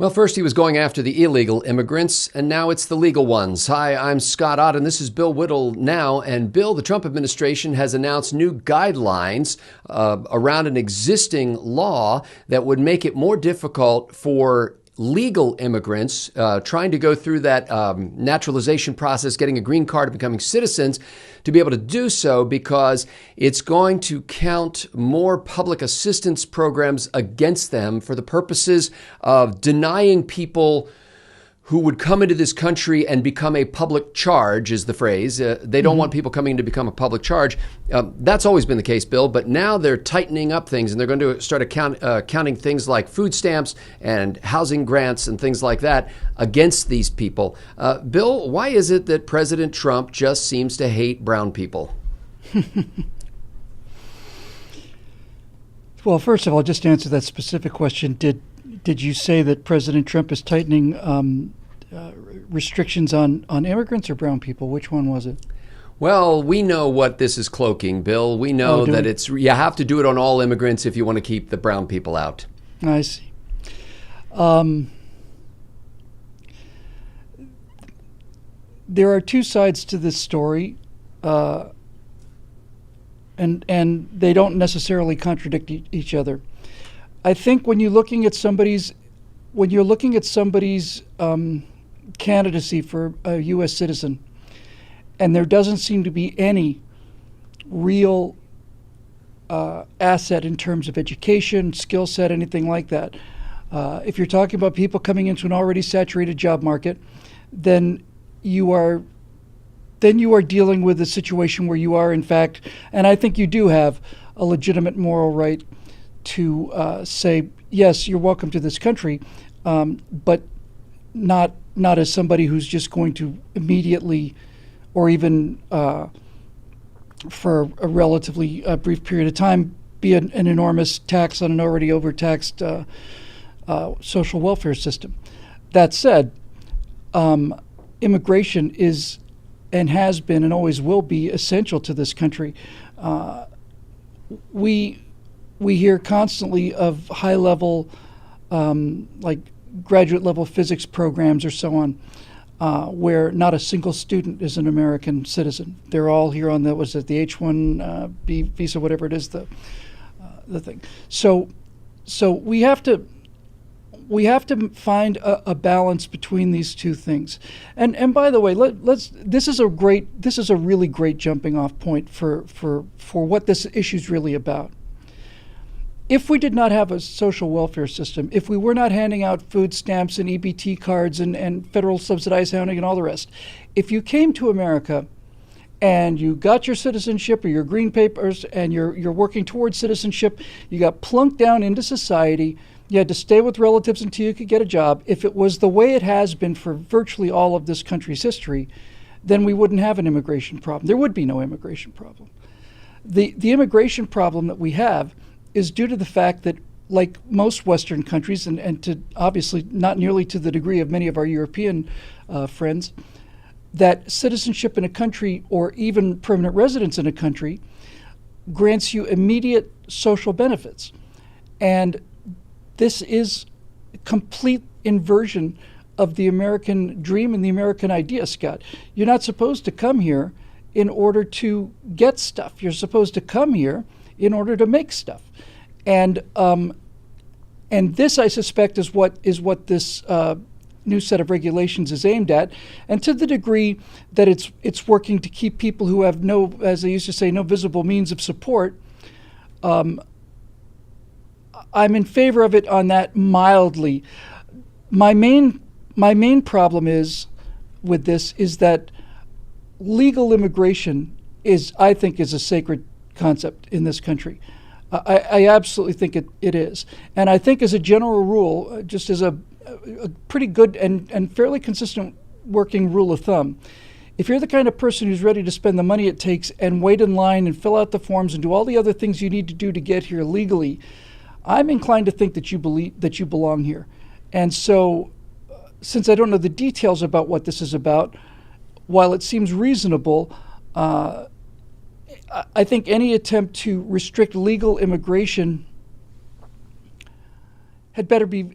Well, first he was going after the illegal immigrants, and now it's the legal ones. Hi, I'm Scott Ott, and this is Bill Whittle now. And Bill, the Trump administration has announced new guidelines around an existing law that would make it more difficult for legal immigrants trying to go through that naturalization process, getting a green card and becoming citizens, to be able to do so because it's going to count more public assistance programs against them for the purposes of denying people who would come into this country and become a public charge, is the phrase. They don't want people coming in to become a public charge. That's always been the case, Bill, but now they're tightening up things, and they're going to start counting things like food stamps and housing grants and things like that against these people. Bill, why is it that President Trump just seems to hate brown people? Well, first of all, just to answer that specific question, did you say that President Trump is tightening restrictions on immigrants or brown people? Which one was it? Well, we know what this is cloaking, Bill. We know that you have to do it on all immigrants if you want to keep the brown people out. I see. There are two sides to this story, and they don't necessarily contradict each other. I think when you're looking at somebody's candidacy for a U.S. citizen, and there doesn't seem to be any real asset in terms of education, skill set, anything like that. If you're talking about people coming into an already saturated job market, then you are dealing with a situation where you are, in fact, and I think you do have a legitimate moral right to say, yes, you're welcome to this country, but not as somebody who's just going to immediately, or even for a relatively brief period of time, be an enormous tax on an already overtaxed social welfare system. That said, immigration is and has been and always will be essential to this country. We hear constantly of high-level, like graduate-level physics programs or so on, where not a single student is an American citizen. They're all here on the H-1B visa, whatever it is, the thing. So we have to find a balance between these two things. And by the way, this is a really great jumping off point for what this issue is really about. If we did not have a social welfare system, if we were not handing out food stamps and EBT cards and federal subsidized housing and all the rest, if you came to America and you got your citizenship or your green papers and you're working towards citizenship, you got plunked down into society, you had to stay with relatives until you could get a job. If it was the way it has been for virtually all of this country's history, then we wouldn't have an immigration problem. There would be no immigration problem. The immigration problem that we have is due to the fact that, like most Western countries, and to obviously not nearly to the degree of many of our European friends, that citizenship in a country or even permanent residence in a country grants you immediate social benefits. And this is a complete inversion of the American dream and the American idea, Scott. You're not supposed to come here in order to get stuff. You're supposed to come here in order to make stuff. And this, I suspect, is what this new set of regulations is aimed at. And to the degree that it's working to keep people who have no, as they used to say, no visible means of support, I'm in favor of it on that mildly. My main problem with this is that legal immigration I think is a sacred concept in this country. I absolutely think it is. And I think as a general rule, just as a pretty good and fairly consistent working rule of thumb, if you're the kind of person who's ready to spend the money it takes and wait in line and fill out the forms and do all the other things you need to do to get here legally, I'm inclined to think that you belong here. And so, since I don't know the details about what this is about, while it seems reasonable, I think any attempt to restrict legal immigration had better be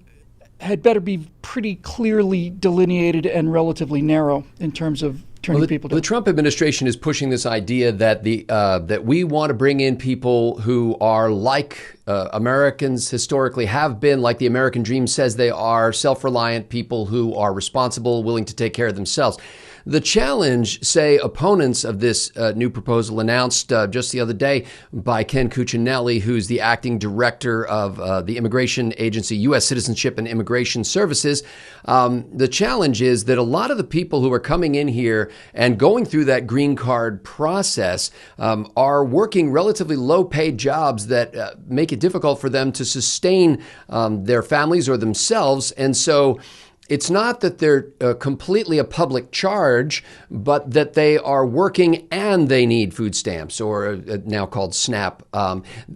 pretty clearly delineated and relatively narrow in terms of turning people down. The Trump administration is pushing this idea that that we want to bring in people who are like Americans historically have been, like the American dream says they are, self-reliant people who are responsible, willing to take care of themselves. The challenge, say, opponents of this new proposal announced just the other day by Ken Cuccinelli, who's the acting director of the immigration agency, U.S. Citizenship and Immigration Services. The challenge is that a lot of the people who are coming in here and going through that green card process are working relatively low-paid jobs that make it difficult for them to sustain their families or themselves. And so it's not that they're completely a public charge, but that they are working and they need food stamps, or now called SNAP,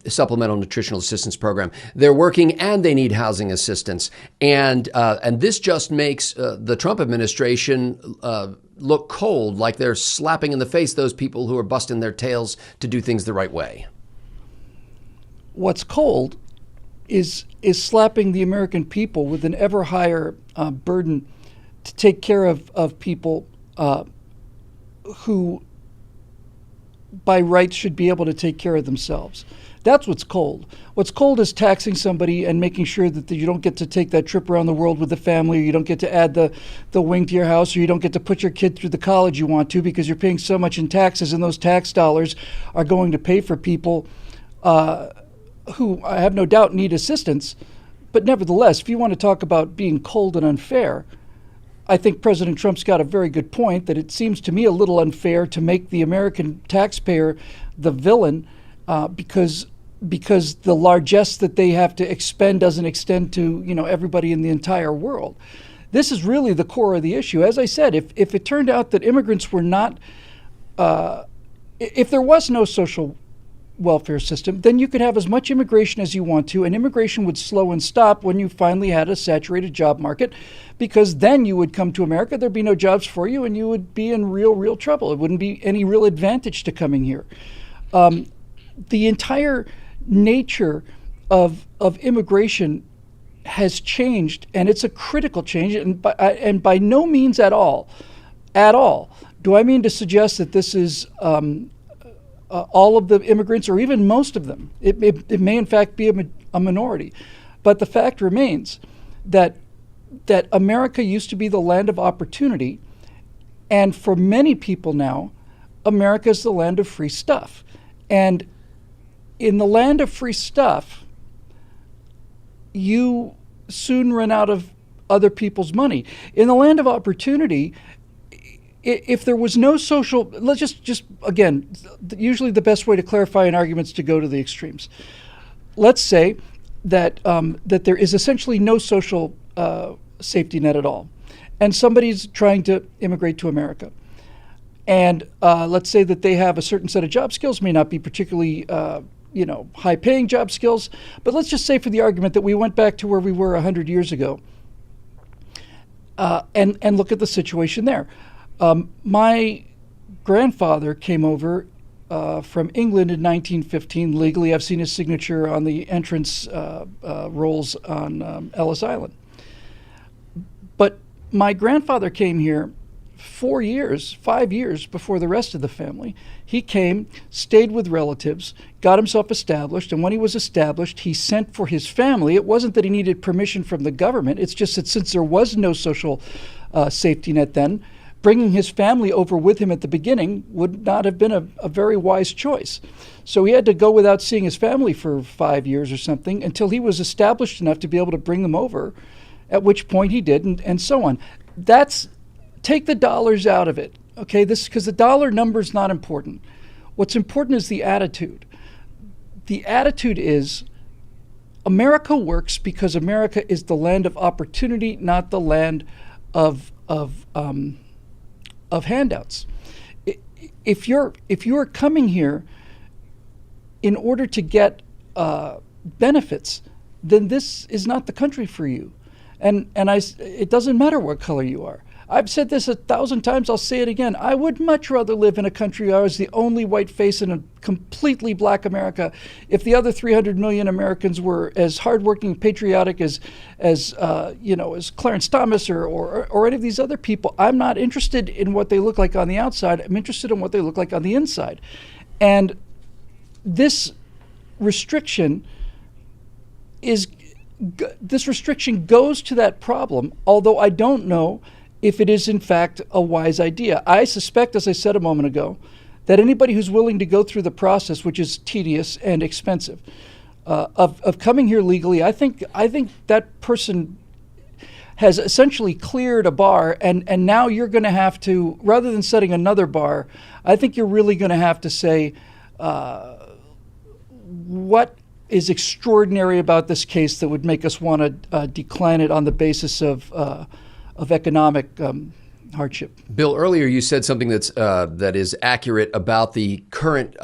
Supplemental Nutritional Assistance Program. They're working and they need housing assistance. And this just makes the Trump administration look cold, like they're slapping in the face those people who are busting their tails to do things the right way. What's cold is slapping the American people with an ever higher burden to take care of people who, by rights, should be able to take care of themselves. That's what's cold. What's cold is taxing somebody and making sure that you don't get to take that trip around the world with the family, or you don't get to add the wing to your house, or you don't get to put your kid through the college you want to because you're paying so much in taxes, and those tax dollars are going to pay for people who I have no doubt need assistance. But nevertheless, if you want to talk about being cold and unfair, I think President Trump's got a very good point that it seems to me a little unfair to make the American taxpayer the villain because the largesse that they have to expend doesn't extend to everybody in the entire world. This is really the core of the issue. As I said, if it turned out that immigrants were not, if there was no social welfare system, then you could have as much immigration as you want to, and immigration would slow and stop when you finally had a saturated job market, because then you would come to America, there'd be no jobs for you, and you would be in real trouble. It wouldn't be any real advantage to coming here. The entire nature of immigration has changed, and it's a critical change, and by no means at all do I mean to suggest that this is all of the immigrants, or even most of them. It may in fact be a minority. But the fact remains that America used to be the land of opportunity, and for many people now, America is the land of free stuff. And in the land of free stuff, you soon run out of other people's money. In the land of opportunity, if there was no social, let's just again, usually the best way to clarify an argument is to go to the extremes. Let's say that that there is essentially no social safety net at all, and somebody's trying to immigrate to America, and let's say that they have a certain set of job skills, may not be particularly high-paying job skills, but let's just say for the argument that we went back to where we were 100 years ago, and look at the situation there. My grandfather came over from England in 1915 legally. I've seen his signature on the entrance rolls on Ellis Island. But my grandfather came here 5 years before the rest of the family. He came, stayed with relatives, got himself established, and when he was established, he sent for his family. It wasn't that he needed permission from the government. It's just that since there was no social safety net then, bringing his family over with him at the beginning would not have been a very wise choice. So he had to go without seeing his family for 5 years or something until he was established enough to be able to bring them over, at which point he did, and so on. Take the dollars out of it, okay? Because the dollar number is not important. What's important is the attitude. The attitude is America works because America is the land of opportunity, not the land of handouts. If you're coming here in order to get benefits, then this is not the country for you. And it doesn't matter what color you are. I've said this 1,000 times, I'll say it again. I would much rather live in a country where I was the only white face in a completely black America if the other 300 million Americans were as hardworking, patriotic as Clarence Thomas or any of these other people. I'm not interested in what they look like on the outside. I'm interested in what they look like on the inside. And this restriction goes to that problem, although I don't know if it is in fact a wise idea. I suspect, as I said a moment ago, that anybody who's willing to go through the process, which is tedious and expensive, of coming here legally, I think that person has essentially cleared a bar, and now you're going to have to, rather than setting another bar, I think you're really going to have to say, what is extraordinary about this case that would make us want to decline it on the basis of economic hardship. Bill, earlier you said something that is accurate about the current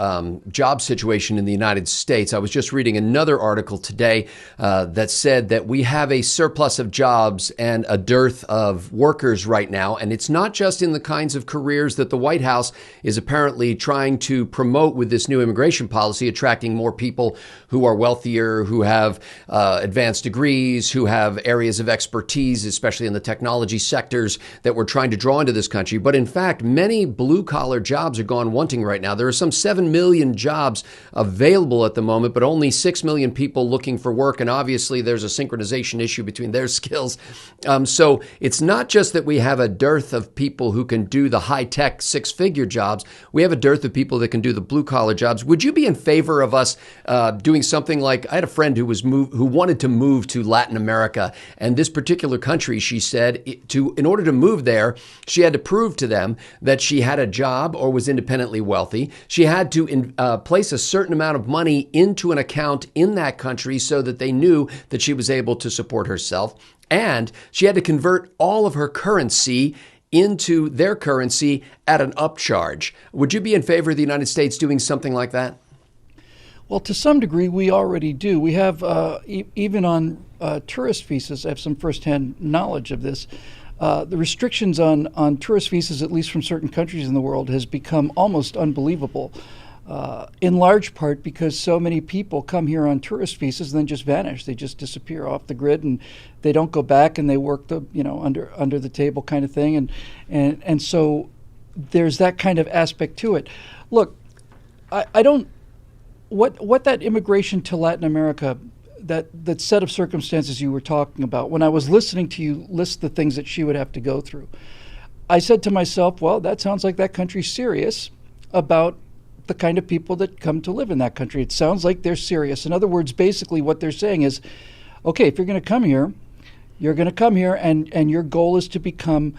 job situation in the United States. I was just reading another article today that said that we have a surplus of jobs and a dearth of workers right now. And it's not just in the kinds of careers that the White House is apparently trying to promote with this new immigration policy, attracting more people who are wealthier, who have advanced degrees, who have areas of expertise, especially in the technology sectors that we're trying to draw into this country. But in fact, many blue-collar jobs are gone wanting right now. There are some 7 million jobs available at the moment, but only 6 million people looking for work. And obviously, there's a synchronization issue between their skills. So it's not just that we have a dearth of people who can do the high-tech six-figure jobs. We have a dearth of people that can do the blue-collar jobs. Would you be in favor of us doing something like, I had a friend who wanted to move to Latin America, and this particular country, she said, in order to move there, she had to prove to them that she had a job or was independently wealthy. She had to place a certain amount of money into an account in that country so that they knew that she was able to support herself. And she had to convert all of her currency into their currency at an upcharge. Would you be in favor of the United States doing something like that? Well, to some degree, we already do. We have, even on tourist visas, I have some firsthand knowledge of this. The restrictions on tourist visas, at least from certain countries in the world, has become almost unbelievable, in large part because so many people come here on tourist visas and then just vanish. They just disappear off the grid, and they don't go back, and they work under the table kind of thing. And so there's that kind of aspect to it. Look, I don't... What that immigration to Latin America, that set of circumstances you were talking about, when I was listening to you list the things that she would have to go through, I said to myself, well, that sounds like that country's serious about the kind of people that come to live in that country. It sounds like they're serious. In other words, basically what they're saying is, okay, if you're going to come here, you're going to come here, and your goal is to become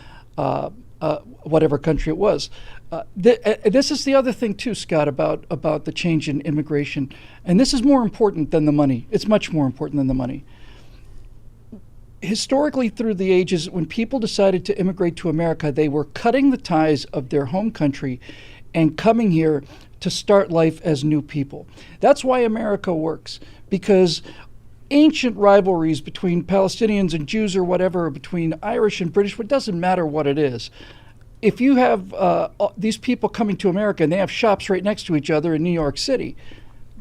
whatever country it was. This is the other thing too, Scott, about the change in immigration, and this is more important than the money. It's much more important than the money. Historically, through the ages, when people decided to immigrate to America, they were cutting the ties of their home country and coming here to start life as new people. That's why America works, because ancient rivalries between Palestinians and Jews or whatever, or between Irish and British, it doesn't matter what it is. If you have these people coming to America and they have shops right next to each other in New York City,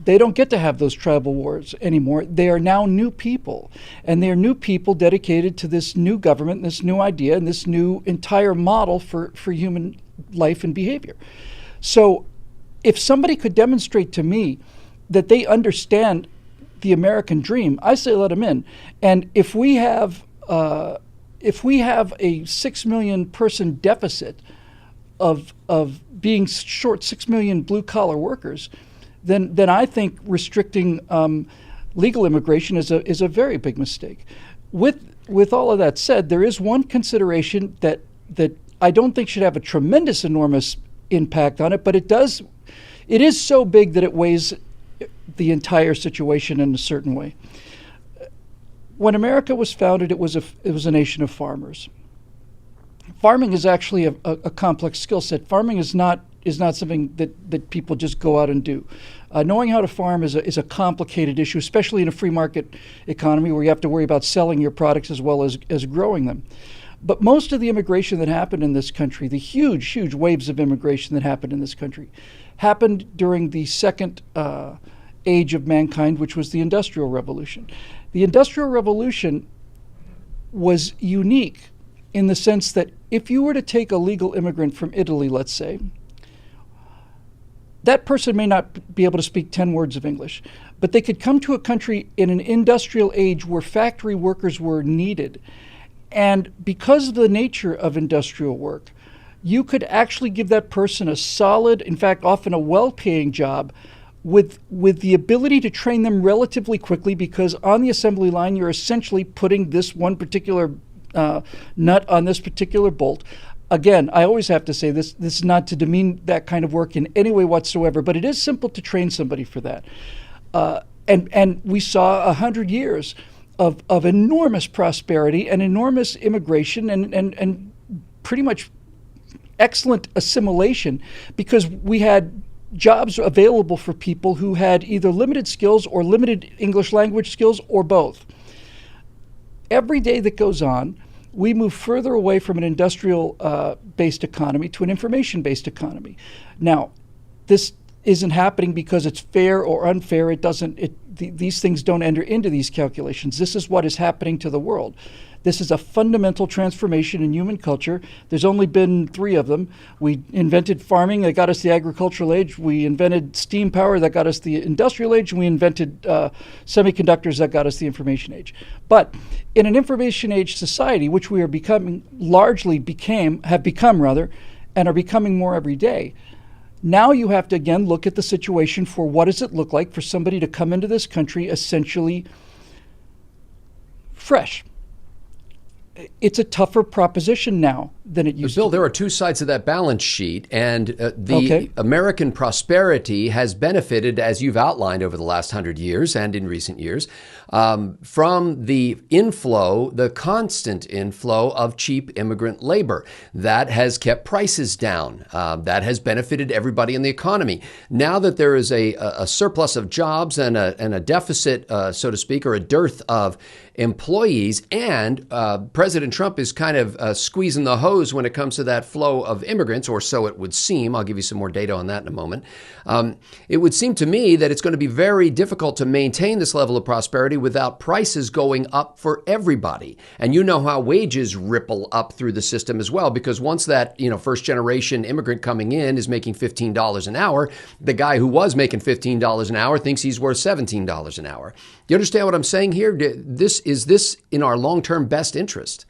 they don't get to have those tribal wars anymore. They are now new people, and they are new people dedicated to this new government, this new idea, and this new entire model for human life and behavior. So if somebody could demonstrate to me that they understand the American dream, I say let them in. And if we have a 6 million person deficit of being short 6 million blue collar workers, then I think restricting legal immigration is a very big mistake. With all of that said, there is one consideration that I don't think should have a tremendous, enormous impact on it, but it is so big that it weighs the entire situation in a certain way. When America was founded, it was a nation of farmers. Farming is actually a complex skill set. Farming is not something that people just go out and do. Knowing how to farm is a complicated issue, especially in a free market economy where you have to worry about selling your products as well as growing them. But most of the immigration that happened in this country, the huge waves of immigration that happened in this country, happened during the second age of mankind, which was the Industrial Revolution. The Industrial Revolution was unique in the sense that if you were to take a legal immigrant from Italy, let's say, that person may not be able to speak 10 words of English, but they could come to a country in an industrial age where factory workers were needed. And because of the nature of industrial work, you could actually give that person a solid, in fact, often a well-paying job with the ability to train them relatively quickly, because on the assembly line, you're essentially putting this one particular nut on this particular bolt. Again, I always have to say this is not to demean that kind of work in any way whatsoever, but it is simple to train somebody for that. And we saw 100 years of enormous prosperity and enormous immigration and pretty much excellent assimilation, because we had jobs available for people who had either limited skills or limited English language skills or both. Every day that goes on, we move further away from an industrial-based economy to an information-based economy. Now, this isn't happening because it's fair or unfair. These things don't enter into these calculations. This is what is happening to the world. This is a fundamental transformation in human culture. There's only been 3 of them. We invented farming that got us the agricultural age. We invented steam power that got us the industrial age. And we invented semiconductors that got us the information age. But in an information age society, which we are have become, and are becoming more every day, now you have to again look at the situation for what does it look like for somebody to come into this country essentially fresh. It's a tougher proposition now than it used to be. Bill, there are 2 sides of that balance sheet, and the American prosperity has benefited, as you've outlined over the last 100 years and in recent years, from the constant inflow of cheap immigrant labor. That has kept prices down. That has benefited everybody in the economy. Now that there is a surplus of jobs and a deficit, so to speak, or a dearth of employees, and President Trump is kind of squeezing the hose when it comes to that flow of immigrants, or so it would seem. I'll give you some more data on that in a moment. It would seem to me that it's going to be very difficult to maintain this level of prosperity without prices going up for everybody. And you know how wages ripple up through the system as well, because once that first generation immigrant coming in is making $15 an hour, the guy who was making $15 an hour thinks he's worth $17 an hour. You understand what I'm saying here? Is this in our long-term best interest?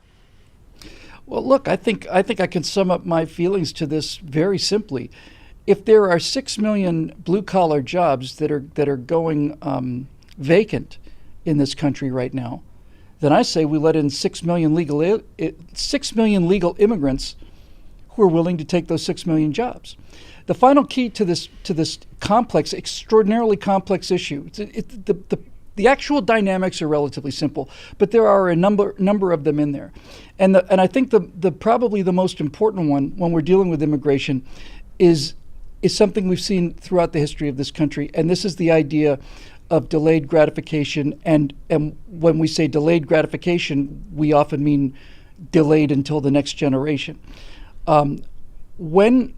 Well, look, I think I can sum up my feelings to this very simply. If there are 6 million blue-collar jobs that are going vacant in this country right now, then I say we let in 6 million legal immigrants who are willing to take those 6 million jobs. The final key to this complex, extraordinarily complex issue. The actual dynamics are relatively simple, but there are a number of them in there, and I think the probably the most important one when we're dealing with immigration is something we've seen throughout the history of this country, and this is the idea of delayed gratification. And when we say delayed gratification, we often mean delayed until the next generation. When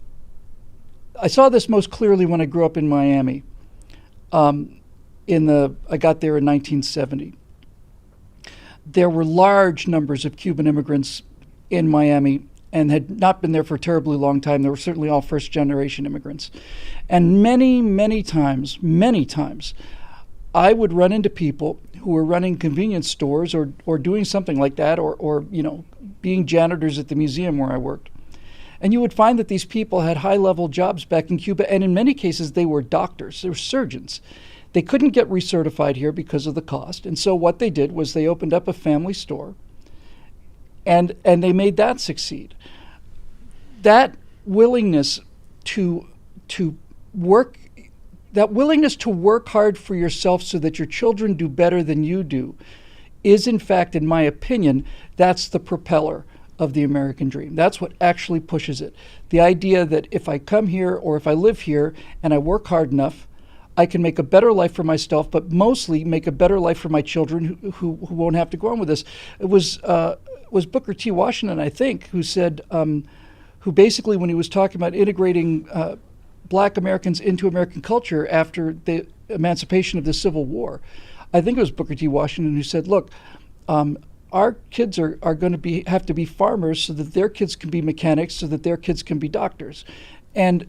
I saw this most clearly when I grew up in Miami. I got there in 1970. There were large numbers of Cuban immigrants in Miami and had not been there for a terribly long time. They were certainly all first-generation immigrants. And many times, I would run into people who were running convenience stores or doing something like that, or being janitors at the museum where I worked. And you would find that these people had high-level jobs back in Cuba, and in many cases they were doctors, they were surgeons. They couldn't get recertified here because of the cost, and so what they did was they opened up a family store, and they made that succeed. That willingness to work hard for yourself so that your children do better than you do is, in fact, in my opinion, that's the propeller of the American dream. That's what actually pushes it. The idea that if I come here or if I live here and I work hard enough, I can make a better life for myself, but mostly make a better life for my children who won't have to go on with this. It was Booker T. Washington, I think, who said, who basically, when he was talking about integrating Black Americans into American culture after the emancipation of the Civil War, I think it was Booker T. Washington who said, look, our kids are going to have to be farmers so that their kids can be mechanics, so that their kids can be doctors, and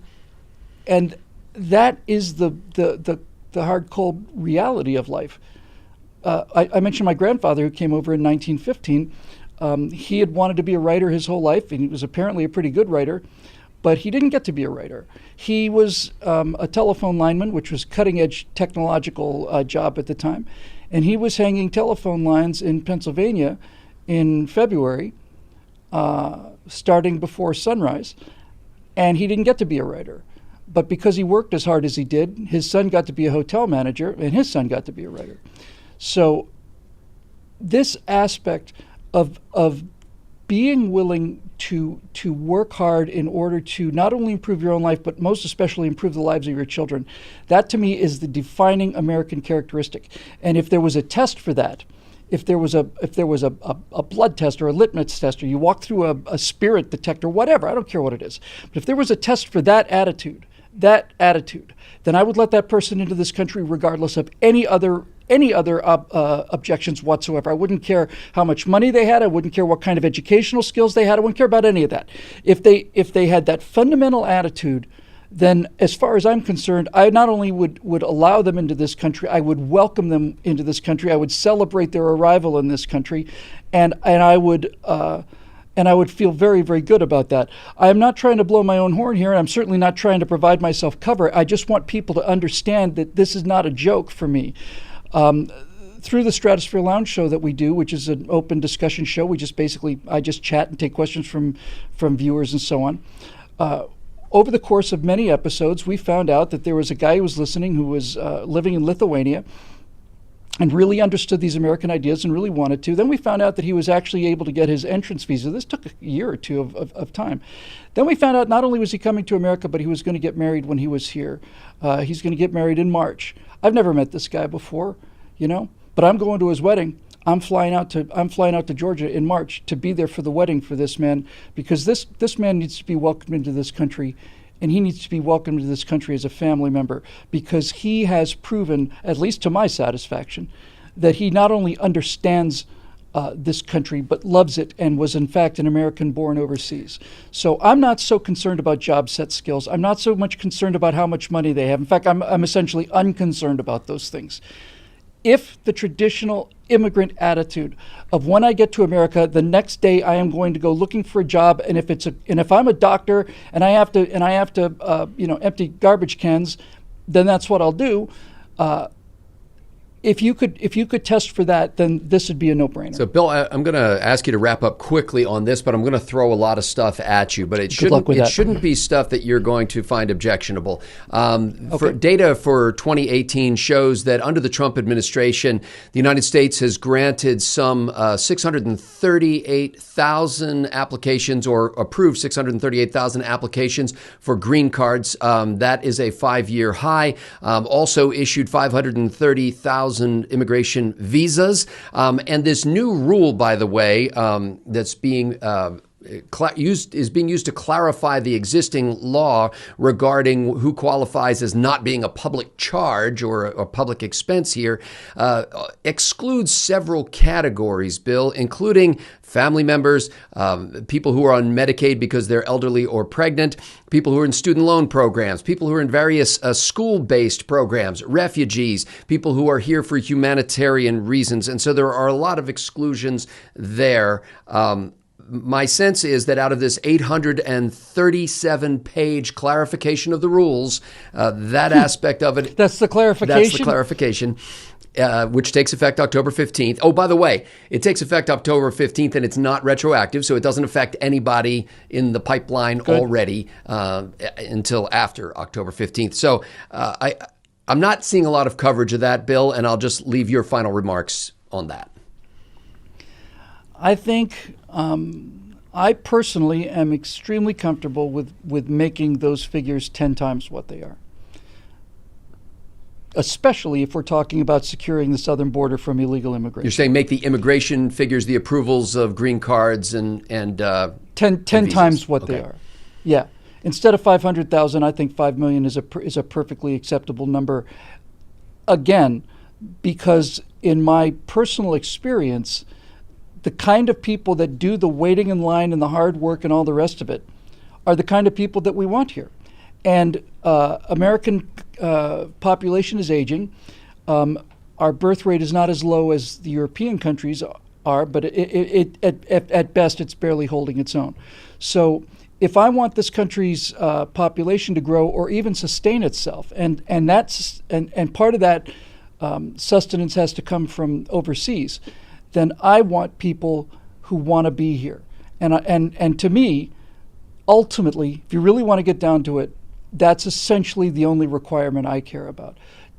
that is the hard, cold reality of life. I mentioned my grandfather, who came over in 1915. He had wanted to be a writer his whole life, and he was apparently a pretty good writer, but he didn't get to be a writer. He was a telephone lineman, which was cutting-edge technological job at the time, and he was hanging telephone lines in Pennsylvania in February, starting before sunrise, and he didn't get to be a writer. But because he worked as hard as he did, his son got to be a hotel manager, and his son got to be a writer. So this aspect of being willing to work hard in order to not only improve your own life, but most especially improve the lives of your children, that to me is the defining American characteristic. And if there was a test for that, if there was a blood test or a litmus test, or you walk through a spirit detector, whatever, I don't care what it is, but if there was a test for that attitude, then I would let that person into this country regardless of any other objections whatsoever. I wouldn't care how much money they had. I wouldn't care what kind of educational skills they had. I wouldn't care about any of that. If they had that fundamental attitude, then as far as I'm concerned, I not only would allow them into this country, I would welcome them into this country. I would celebrate their arrival in this country, and I would feel very, very good about that. I am not trying to blow my own horn here, and I'm certainly not trying to provide myself cover. I just want people to understand that this is not a joke for me. Through the Stratosphere Lounge show that we do, which is an open discussion show, I just chat and take questions from viewers and so on. Over the course of many episodes, we found out that there was a guy who was listening who was living in Lithuania and really understood these American ideas and really wanted to. Then we found out that he was actually able to get his entrance visa. This took a year or two of time. Then we found out not only was he coming to America, but he was going to get married when he was here. He's going to get married in March. I've never met this guy before, but I'm going to his wedding. I'm flying out to Georgia in March to be there for the wedding for this man, because this man needs to be welcomed into this country, and he needs to be welcomed into this country as a family member, because he has proven, at least to my satisfaction, that he not only understands this country, but loves it and was in fact an American born overseas. So I'm not so concerned about job set skills. I'm not so much concerned about how much money they have. In fact, I'm essentially unconcerned about those things. If the traditional immigrant attitude of when I get to America, the next day I am going to go looking for a job, and if I'm a doctor and I have to empty garbage cans, then that's what I'll do. If you could test for that, then this would be a no-brainer. So, Bill, I'm going to ask you to wrap up quickly on this, but I'm going to throw a lot of stuff at you. But it shouldn't be stuff that you're going to find objectionable. For data for 2018 shows that under the Trump administration, the United States has granted some 638,000 applications, or approved 638,000 applications for green cards. That is a 5-year high. Also issued 530,000 immigration visas. And this new rule, by the way, that's being used to clarify the existing law regarding who qualifies as not being a public charge or a public expense here, excludes several categories, Bill, including family members, people who are on Medicaid because they're elderly or pregnant, people who are in student loan programs, people who are in various school-based programs, refugees, people who are here for humanitarian reasons. And so there are a lot of exclusions there. My sense is that out of this 837-page clarification of the rules, that aspect of it... That's the clarification? That's the clarification, which takes effect October 15th. Oh, by the way, it takes effect October 15th, and it's not retroactive, so it doesn't affect anybody in the pipeline already until after October 15th. So I'm not seeing a lot of coverage of that, Bill, and I'll just leave your final remarks on that. I think I personally am extremely comfortable with making those figures 10 times what they are. especially if we're talking about securing the southern border from illegal You're immigration. saying make the immigration figures, the approvals of green cards and 10 times what they are. Yeah. Instead of 500,000, I think 5 million is a perfectly acceptable number. Again, because in my personal experience, the kind of people that do the waiting in line and the hard work and all the rest of it are the kind of people that we want here. And American population is aging. Our birth rate is not as low as the European countries are, but at best, it's barely holding its own. So if I want this country's population to grow or even sustain itself, and part of that sustenance has to come from overseas, then I want people who want to be here. And to me, ultimately, if you really want to get down to it, that's essentially the only requirement I care about.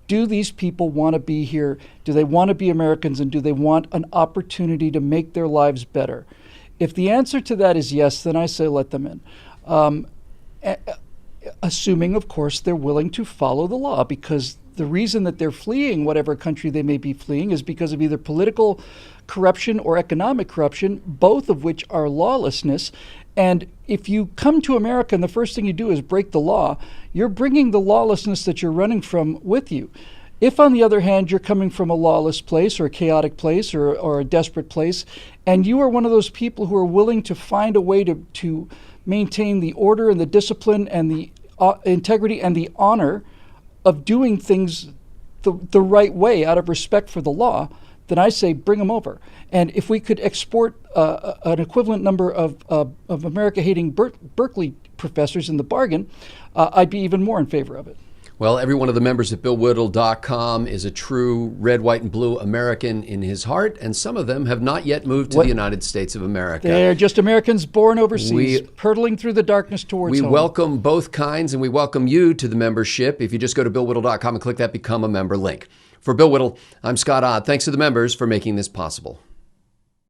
Do these people want to be here? Do they want to be Americans? And do they want an opportunity to make their lives better? If the answer to that is yes, then I say let them in. Assuming, of course, they're willing to follow the law, because the reason that they're fleeing whatever country they may be fleeing is because of either political corruption or economic corruption, both of which are lawlessness. And if you come to America and the first thing you do is break the law, you're bringing the lawlessness that you're running from with you. If, on the other hand, you're coming from a lawless place or a chaotic place or a desperate place, and you are one of those people who are willing to find a way to maintain the order and the discipline and the integrity and the honor of doing things the right way out of respect for the law, then I say bring them over. And if we could export an equivalent number of America-hating Berkeley professors in the bargain, I'd be even more in favor of it. Well, every one of the members at BillWhittle.com is a true red, white, and blue American in his heart, and some of them have not yet moved to the United States of America. They're just Americans born overseas, hurtling through the darkness towards home. We welcome both kinds, and we welcome you to the membership if you just go to BillWhittle.com and click that Become a Member link. For Bill Whittle, I'm Scott Ott. Thanks to the members for making this possible.